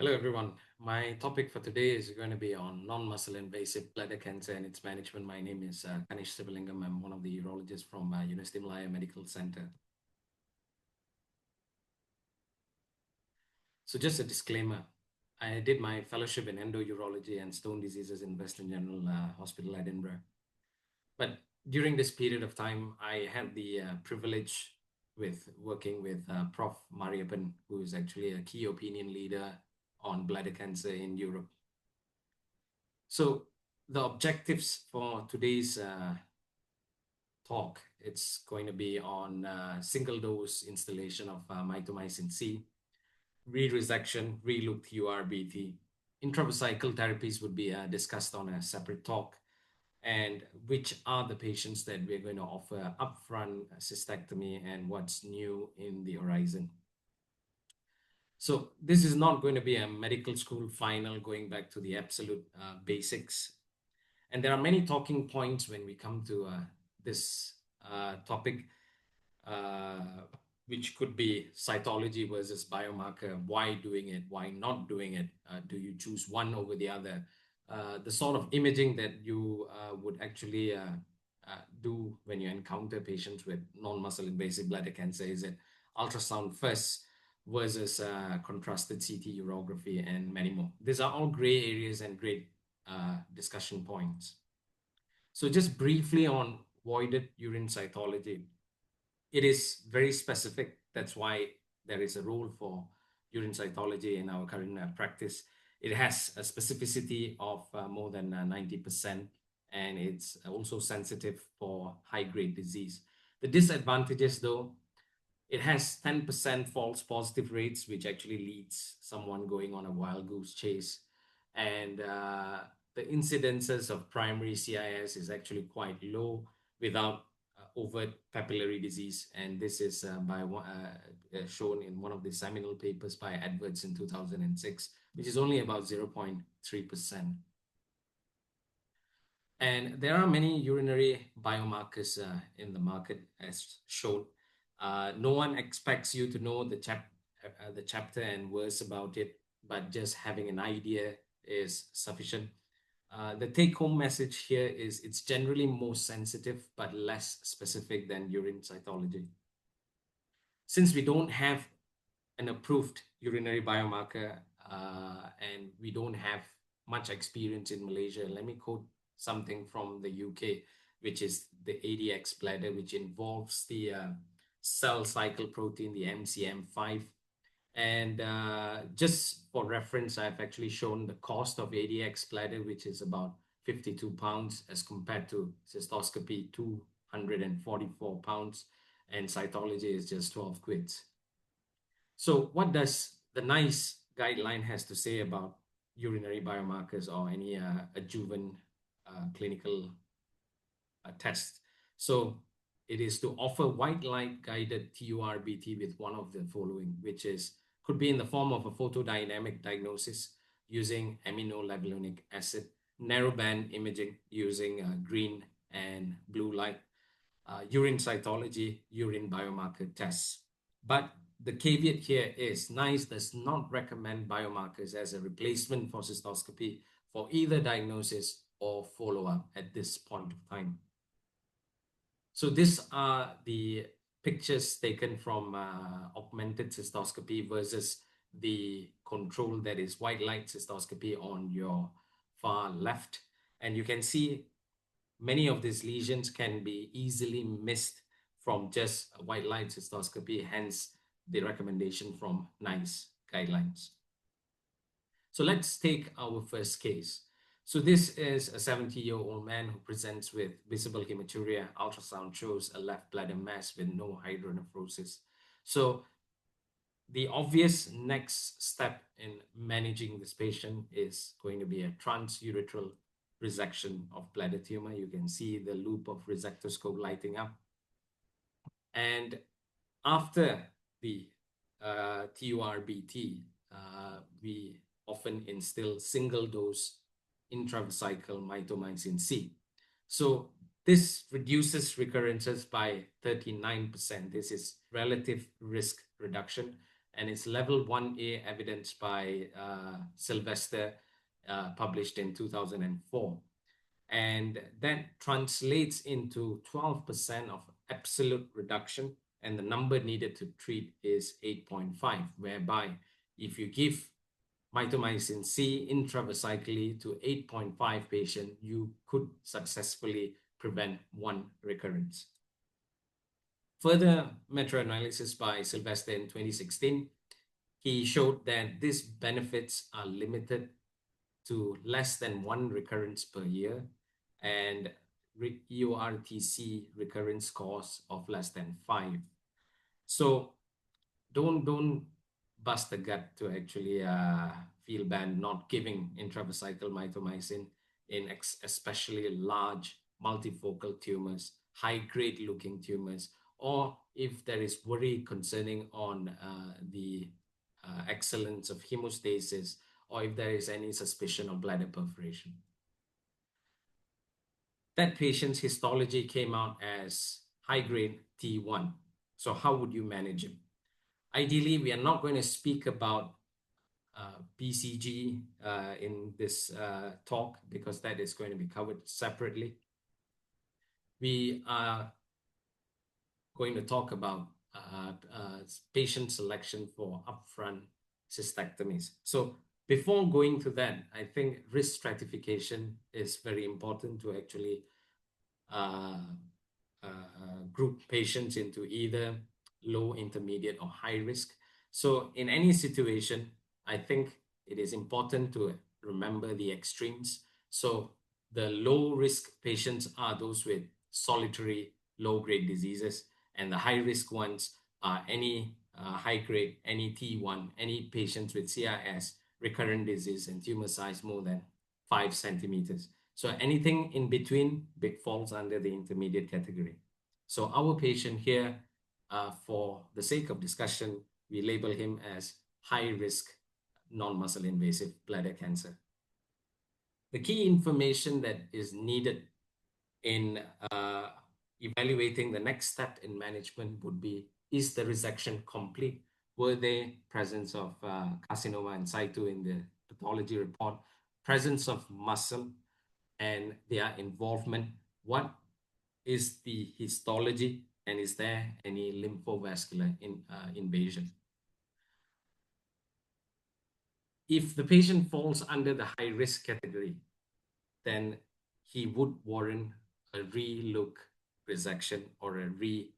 Hello, everyone. My topic for today is going to be on non-muscle invasive bladder cancer and its management. My name is Kanesh Seevalingam. I'm one of the urologists from University Malaya Medical Center. So just a disclaimer, I did my fellowship in endourology and stone diseases in Western General Hospital, Edinburgh. But during this period of time, I had the privilege with working with Prof. Mariappan, who is actually a key opinion leader on bladder cancer in Europe. So the objectives for today's talk, it's going to be on single dose installation of mitomycin C, re-resection, re-loop TURBT. Intravesical therapies would be discussed on a separate talk, and which are the patients that we're going to offer upfront cystectomy and what's new in the horizon. So this is not going to be a medical school final going back to the absolute basics. And there are many talking points when we come to this topic, which could be cytology versus biomarker. Why doing it? Why not doing it? Do you choose one over the other? The sort of imaging that you would actually do when you encounter patients with non-muscle invasive bladder cancer. Is it ultrasound first versus contrasted CT urography and many more? These are all gray areas and great discussion points. So just briefly on voided urine cytology, it is very specific. That's why there is a role for urine cytology in our current practice. It has a specificity of more than 90%, and it's also sensitive for high-grade disease. The disadvantages, though, it has 10% false positive rates, which actually leads someone going on a wild goose chase. And the incidences of primary CIS is actually quite low without overt papillary disease. And this is shown in one of the seminal papers by Edwards in 2006, which is only about 0.3%. And there are many urinary biomarkers in the market, as shown. No one expects you to know the chapter and verse about it, but just having an idea is sufficient. The take-home message here is it's generally more sensitive but less specific than urine cytology. Since we don't have an approved urinary biomarker and we don't have much experience in Malaysia, let me quote something from the UK, which is the ADX bladder, which involves the cell cycle protein, the MCM5. And just for reference, I've actually shown the cost of ADX bladder, which is about 52 pounds as compared to cystoscopy, 244 pounds, and cytology is just 12 quids. So what does the NICE guideline has to say about urinary biomarkers or any adjuvant clinical test? So it is to offer white light guided TURBT with one of the following, which is could be in the form of a photodynamic diagnosis using aminolevulinic acid, narrowband imaging using green and blue light, urine cytology, urine biomarker tests. But the caveat here is NICE does not recommend biomarkers as a replacement for cystoscopy for either diagnosis or follow-up at this point of time. So these are the pictures taken from augmented cystoscopy versus the control that is white light cystoscopy on your far left. And you can see many of these lesions can be easily missed from just white light cystoscopy, hence the recommendation from NICE guidelines. So let's take our first case. So this is a 70-year-old man who presents with visible hematuria. Ultrasound shows a left bladder mass with no hydronephrosis. So the obvious next step in managing this patient is going to be a transurethral resection of bladder tumor. You can see the loop of resectoscope lighting up. And after the TURBT, we often instill single dose intravesical mitomycin C. So this reduces recurrences by 39%. This is relative risk reduction. and it's level 1A evidence by Sylvester, published in 2004. And that translates into 12% of absolute reduction, and the number needed to treat is 8.5, whereby if you give mitomycin C intravesically to 8.5 patients, you could successfully prevent one recurrence. Further meta-analysis by Sylvester in 2016, he showed that these benefits are limited to less than one recurrence per year and EORTC recurrence scores of less than 5. So don't bust the gut to actually feel bad not giving intravesical mitomycin in especially large multifocal tumors, high-grade looking tumors, or if there is worry concerning on the excellence of hemostasis, or if there is any suspicion of bladder perforation. That patient's histology came out as high-grade T1. So how would you manage it? Ideally, we are not going to speak about BCG in this talk because that is going to be covered separately. We are going to talk about patient selection for upfront cystectomies. So before going to that, I think risk stratification is very important to actually group patients into either low, intermediate, or high risk. So in any situation, I think it is important to remember the extremes. So the low risk patients are those with solitary low-grade diseases, and the high-risk ones are any high-grade, any T1, any patients with CRS, recurrent disease, and tumor size more than 5 centimeters. So anything in between falls under the intermediate category. So our patient here, for the sake of discussion, we label him as high-risk non-muscle invasive bladder cancer. The key information that is needed in evaluating the next step in management would be, is the resection complete? Were there presence of carcinoma in situ in the pathology report, presence of muscle, and their involvement? What is the histology, and is there any lymphovascular invasion? If the patient falls under the high-risk category, then he would warrant a re-look resection or a re-TURBT.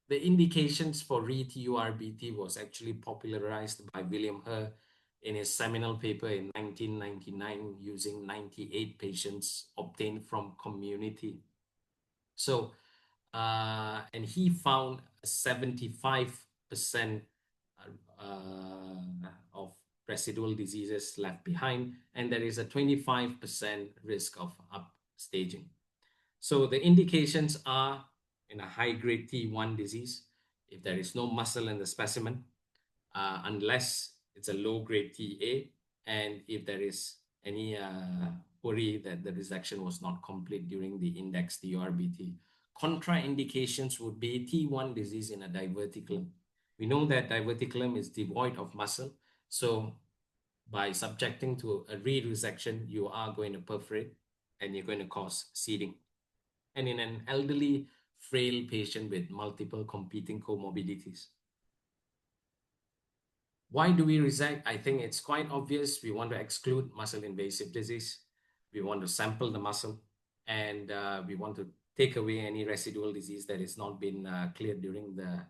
The indications for re-TURBT was actually popularized by William Herr in his seminal paper in 1999 using 98 patients obtained from community. So, and he found 75% of residual diseases left behind, and there is a 25% risk of upstaging. So the indications are in a high-grade T1 disease, if there is no muscle in the specimen, unless it's a low-grade TA, and if there is any worry that the resection was not complete during the index TURBT. Contraindications would be T1 disease in a diverticulum. We know that diverticulum is devoid of muscle, so by subjecting to a re-resection, you are going to perforate and you're going to cause seeding. And in an elderly, frail patient with multiple competing comorbidities. Why do we resect? I think it's quite obvious. We want to exclude muscle invasive disease. We want to sample the muscle, and we want to take away any residual disease that has not been cleared during the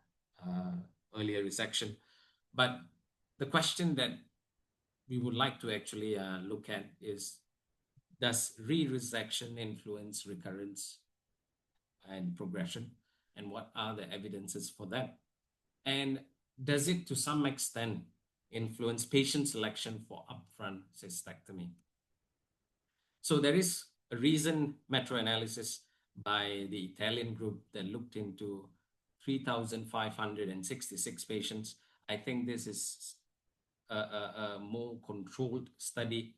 earlier resection. But the question that we would like to actually look at is, does re-resection influence recurrence and progression? And what are the evidences for that? And does it to some extent influence patient selection for upfront cystectomy? So there is a recent meta-analysis by the Italian group that looked into 3,566 patients. I think this is a more controlled study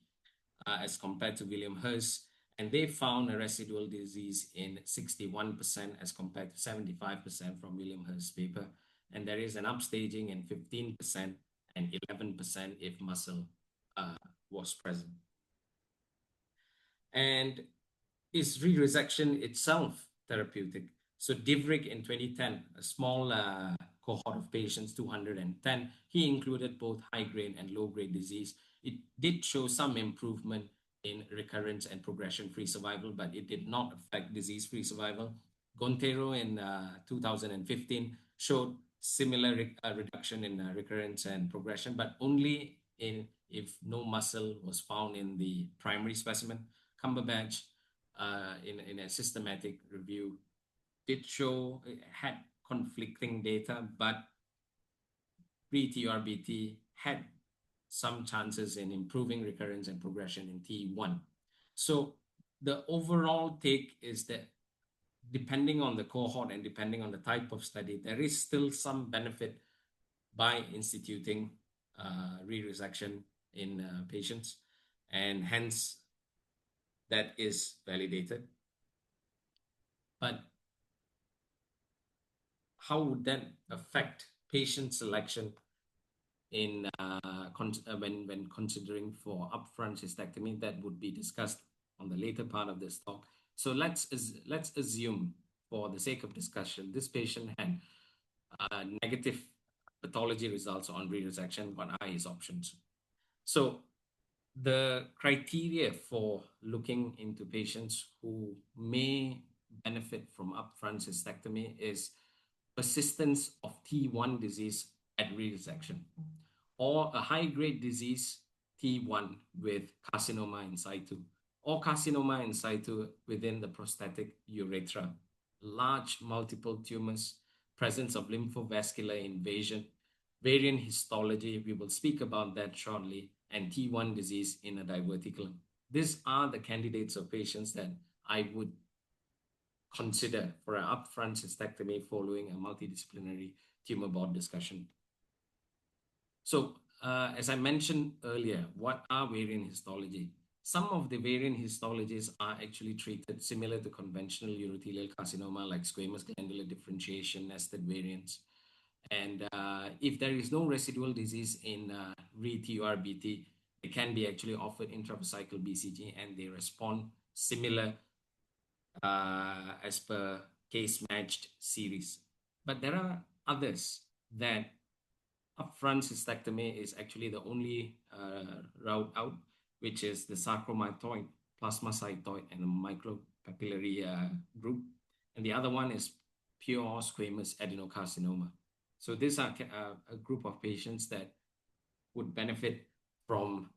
as compared to William Herr's, and they found a residual disease in 61% as compared to 75% from William Herr's paper. and there is an upstaging in 15% and 11% if muscle was present. And is re-resection itself therapeutic? So Divrik in 2010, a small cohort of patients, 210, he included both high-grade and low-grade disease. It did show some improvement in recurrence and progression-free survival, but it did not affect disease-free survival. Gontero in 2015 showed similar reduction in recurrence and progression, but only if no muscle was found in the primary specimen. Cumberbatch in a systematic review did show it had conflicting data, but pre-TURBT had some chances in improving recurrence and progression in T1. So the overall take is that depending on the cohort and depending on the type of study, there is still some benefit by instituting re-resection in patients, and hence that is validated. But how would that affect patient selection in when considering for upfront cystectomy? That would be discussed on the later part of this talk. So let's assume, for the sake of discussion, this patient had negative pathology results on re-resection. What are his options? So the criteria for looking into patients who may benefit from upfront cystectomy is persistence of T1 disease at resection, or a high-grade disease T1 with carcinoma in situ, or carcinoma in situ within the prostatic urethra, large multiple tumors, presence of lymphovascular invasion, variant histology, we will speak about that shortly, and T1 disease in a diverticulum. These are the candidates of patients that I would consider for an upfront cystectomy following a multidisciplinary tumor board discussion. So, as I mentioned earlier, what are variant histology? Some of the variant histologies are actually treated similar to conventional urothelial carcinoma, like squamous glandular differentiation, nested variants. And if there is no residual disease in re-TURBT, they can be actually offered intravesical BCG, and they respond similar as per case-matched series. But there are others that upfront cystectomy is actually the only route out, which is the sarcomatoid, plasmacytoid, and the micropapillary group. And the other one is pure squamous adenocarcinoma. So these are a group of patients that would benefit from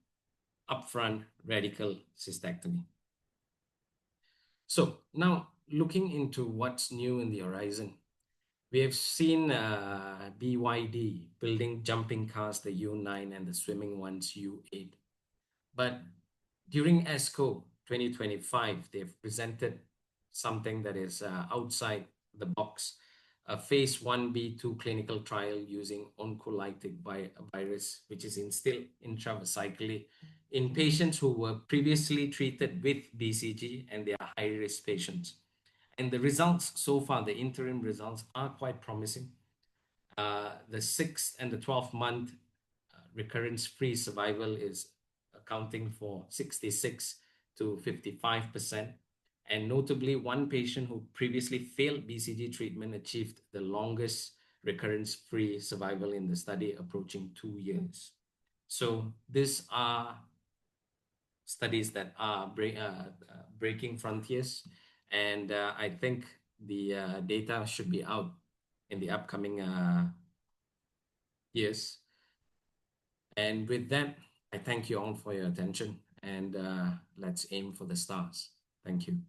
upfront radical cystectomy. So now looking into what's new in the horizon, we have seen BYD building jumping cars, the U9, and the swimming ones, U8. But during ESCO 2025, they've presented something that is outside the box, a phase 1b/2 clinical trial using oncolytic virus, which is instilled intravesically in patients who were previously treated with BCG, and they are high-risk patients. And the results so far, the interim results, are quite promising. The 6 and the 12-month recurrence-free survival is accounting for 66 to 55%. And notably, one patient who previously failed BCG treatment achieved the longest recurrence-free survival in the study, approaching 2 years. So these are studies that are breaking frontiers. And I think the data should be out in the upcoming years. And with that, I thank you all for your attention, and let's aim for the stars. Thank you.